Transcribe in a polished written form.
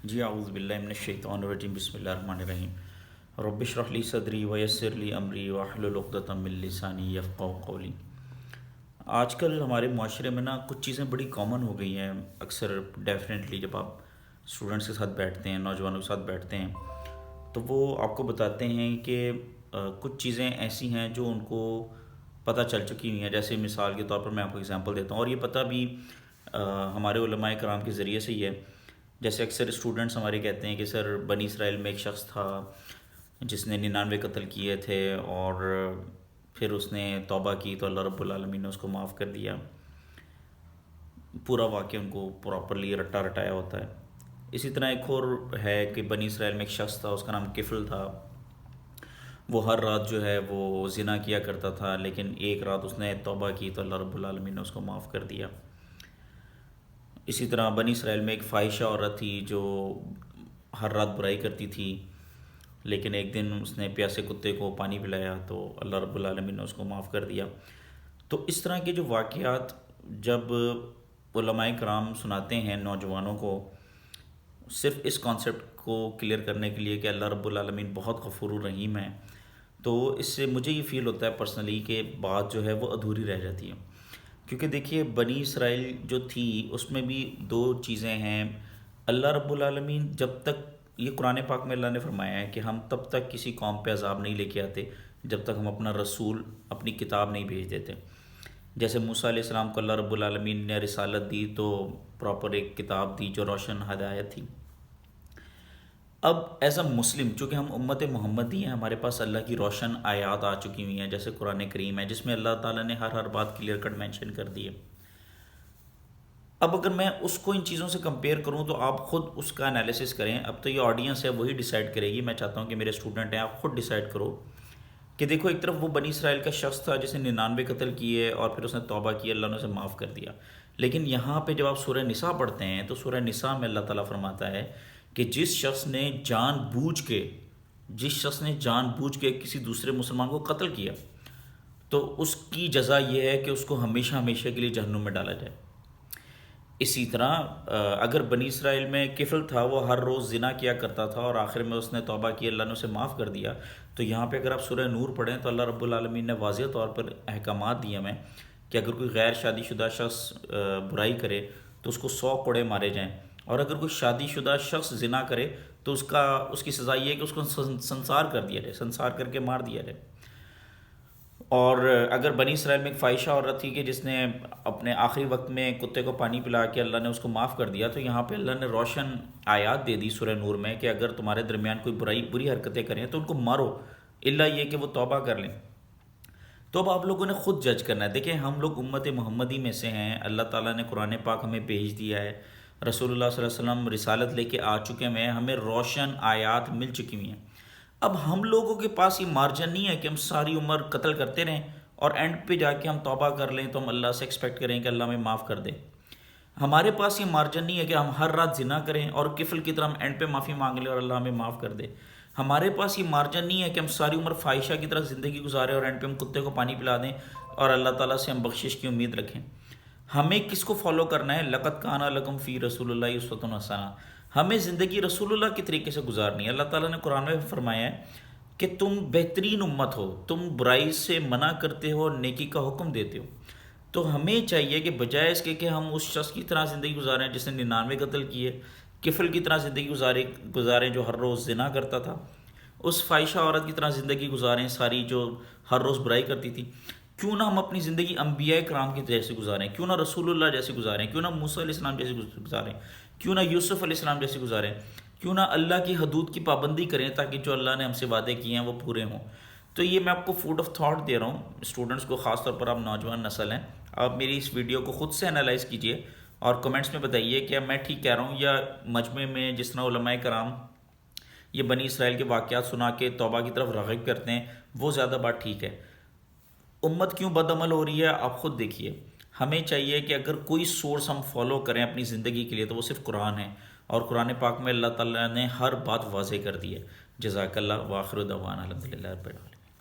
جی اعوذ باللہ من الشیطان الرجیم، بسم اللہ الرحمن الرحیم۔ رب اشرح لی صدری ویسر لی امری واحلل عقدۃ من لسانی یفقہوا قولی۔ آج کل ہمارے معاشرے میں کچھ چیزیں بڑی کامن ہو گئی ہیں۔ اکثر ڈیفینیٹلی جب آپ اسٹوڈنٹس کے ساتھ بیٹھتے ہیں، نوجوانوں کے ساتھ بیٹھتے ہیں، تو وہ آپ کو بتاتے ہیں کہ کچھ چیزیں ایسی ہیں جو ان کو پتہ چل چکی ہوئی ہیں۔ جیسے مثال کے طور پر میں آپ کو اگزامپل دیتا ہوں، اور یہ پتہ بھی ہمارے علماء کرام کے ذریعے سے ہی ہے۔ جیسے اکثر اسٹوڈنٹس ہمارے کہتے ہیں کہ سر بنی اسرائیل میں ایک شخص تھا جس نے 99 قتل کیے تھے، اور پھر اس نے توبہ کی تو اللہ رب العالمین نے اس کو معاف کر دیا۔ پورا واقعہ ان کو پراپرلی رٹا رٹایا ہوتا ہے۔ اسی طرح ایک اور ہے کہ بنی اسرائیل میں ایک شخص تھا، اس کا نام کفل تھا۔ وہ ہر رات جو ہے وہ زنا کیا کرتا تھا، لیکن ایک رات اس نے توبہ کی تو اللہ رب العالمین نے اس کو معاف کر دیا۔ اسی طرح بنی اسرائیل میں ایک فاحشہ عورت تھی جو ہر رات برائی کرتی تھی، لیکن ایک دن اس نے پیاسے کتے کو پانی پلایا تو اللہ رب العالمین نے اس کو معاف کر دیا۔ تو اس طرح کے جو واقعات جب علماء کرام سناتے ہیں نوجوانوں کو، صرف اس کانسیپٹ کو کلیئر کرنے کے لیے کہ اللہ رب العالمین بہت غفور الرحیم ہے، تو اس سے مجھے یہ فیل ہوتا ہے پرسنلی کہ بات جو ہے وہ ادھوری رہ جاتی ہے۔ کیونکہ دیکھیے بنی اسرائیل جو تھی اس میں بھی دو چیزیں ہیں۔ اللہ رب العالمین جب تک، یہ قرآن پاک میں اللہ نے فرمایا ہے کہ ہم تب تک کسی قوم پہ عذاب نہیں لے کے آتے جب تک ہم اپنا رسول، اپنی کتاب نہیں بھیج دیتے۔ جیسے موسیٰ علیہ السلام کو اللہ رب العالمین نے رسالت دی تو پراپر ایک کتاب دی جو روشن ہدایت تھی۔ اب ایز اے مسلم، چونکہ ہم امت محمدی ہیں، ہمارے پاس اللہ کی روشن آیات آ چکی ہوئی ہیں، جیسے قرآن کریم ہے جس میں اللہ تعالیٰ نے ہر بات کلیئر کٹ مینشن کر دی ہے۔ اب اگر میں اس کو ان چیزوں سے کمپیئر کروں تو آپ خود اس کا انالیسس کریں۔ اب تو یہ آڈینس ہے وہی ڈیسائیڈ کرے گی۔ میں چاہتا ہوں کہ میرے اسٹوڈنٹ ہیں، آپ خود ڈیسائیڈ کرو کہ دیکھو، ایک طرف وہ بنی اسرائیل کا شخص تھا جس نے 99 قتل کیے اور پھر اس نے توبہ کی، اللہ نے اسے معاف کر دیا۔ لیکن یہاں پہ جب آپ سورہ نساء پڑھتے ہیں تو سورہ نساء میں اللہ تعالیٰ فرماتا ہے کہ جس شخص نے جان بوجھ کے کسی دوسرے مسلمان کو قتل کیا تو اس کی جزا یہ ہے کہ اس کو ہمیشہ ہمیشہ کے لیے جہنم میں ڈالا جائے۔ اسی طرح اگر بنی اسرائیل میں کفل تھا، وہ ہر روز زنا کیا کرتا تھا اور آخر میں اس نے توبہ کی، اللہ نے اسے معاف کر دیا، تو یہاں پہ اگر آپ سورہ نور پڑھیں تو اللہ رب العالمین نے واضح طور پر احکامات دیے ہمیں کہ اگر کوئی غیر شادی شدہ شخص برائی کرے تو اس کو 100 کوڑے مارے جائیں، اور اگر کوئی شادی شدہ شخص زنا کرے تو اس کی سزا یہ ہے کہ اس کو سنسار کر دیا جائے، سنسار کر کے مار دیا جائے۔ اور اگر بنی اسرائیل میں ایک فاحشہ عورت تھی کہ جس نے اپنے آخری وقت میں کتے کو پانی پلا کے اللہ نے اس کو معاف کر دیا، تو یہاں پہ اللہ نے روشن آیات دے دی سورہ نور میں کہ اگر تمہارے درمیان کوئی بری حرکتیں کریں تو ان کو مارو، الا یہ کہ وہ توبہ کر لیں۔ تو اب آپ لوگوں نے خود جج کرنا ہے۔ دیکھیں، ہم لوگ امت محمدی میں سے ہیں، اللہ تعالیٰ نے قرآن پاک ہمیں بھیج دیا ہے، رسول اللہ صلی اللہ علیہ وسلم رسالت لے کے آ چکے ہیں، ہمیں روشن آیات مل چکی ہوئی ہیں۔ اب ہم لوگوں کے پاس یہ مارجن نہیں ہے کہ ہم ساری عمر قتل کرتے رہیں اور اینڈ پہ جا کے ہم توبہ کر لیں تو ہم اللہ سے ایکسپیکٹ کریں کہ اللہ ہمیں معاف کر دے۔ ہمارے پاس یہ مارجن نہیں ہے کہ ہم ہر رات زنا کریں اور کفل کی طرح ہم اینڈ پہ معافی مانگ لیں اور اللہ ہمیں معاف کر دے۔ ہمارے پاس یہ مارجن نہیں ہے کہ ہم ساری عمر فاحشہ کی طرح زندگی گزاریں اور اینڈ پہ ہم کتے کو پانی پلا دیں اور اللہ تعالیٰ سے ہم بخشش کی امید رکھیں۔ ہمیں کس کو فالو کرنا ہے؟ لقد کان لکم فی رسول اللہ اسوۃ حسنہ۔ ہمیں زندگی رسول اللہ کے طریقے سے گزارنی ہے۔ اللہ تعالیٰ نے قرآن میں فرمایا ہے کہ تم بہترین امت ہو، تم برائی سے منع کرتے ہو اور نیکی کا حکم دیتے ہو۔ تو ہمیں چاہیے کہ بجائے اس کے کہ ہم اس شخص کی طرح زندگی گزاریں جس نے 99 قتل کیے، کفل کی طرح زندگی گزاریں جو ہر روز زنا کرتا تھا، اس فاحشہ عورت کی طرح زندگی گزاریں ساری جو ہر روز برائی کرتی تھی۔ کیوں نہ ہم اپنی زندگی انبیاء کرام کی جیسے گزاریں، کیوں نہ رسول اللہ جیسے گزاریں، کیوں نہ موسیٰ علیہ السلام جیسے گزاریں، کیوں نہ یوسف علیہ السلام جیسے گزاریں، کیوں نہ اللہ کی حدود کی پابندی کریں تاکہ جو اللہ نے ہم سے وعدے کیے ہیں وہ پورے ہوں۔ تو یہ میں آپ کو فوڈ آف تھاٹ دے رہا ہوں اسٹوڈنٹس کو، خاص طور پر آپ نوجوان نسل ہیں۔ آپ میری اس ویڈیو کو خود سے انالائز کیجئے اور کمنٹس میں بتائیے کہ میں ٹھیک کہہ رہا ہوں یا مجمع میں جس طرح علماء کرام یہ بنی اسرائیل کے واقعات سنا کے توبہ کی طرف راغب کرتے ہیں وہ زیادہ بات ٹھیک ہے۔ امت کیوں بد عمل ہو رہی ہے آپ خود دیکھیے۔ ہمیں چاہیے کہ اگر کوئی سورس ہم فالو کریں اپنی زندگی کے لیے تو وہ صرف قرآن ہے، اور قرآن پاک میں اللہ تعالیٰ نے ہر بات واضح کر دی ہے۔ جزاک اللہ، وآخر دعوانا الحمدللہ رب العالمین۔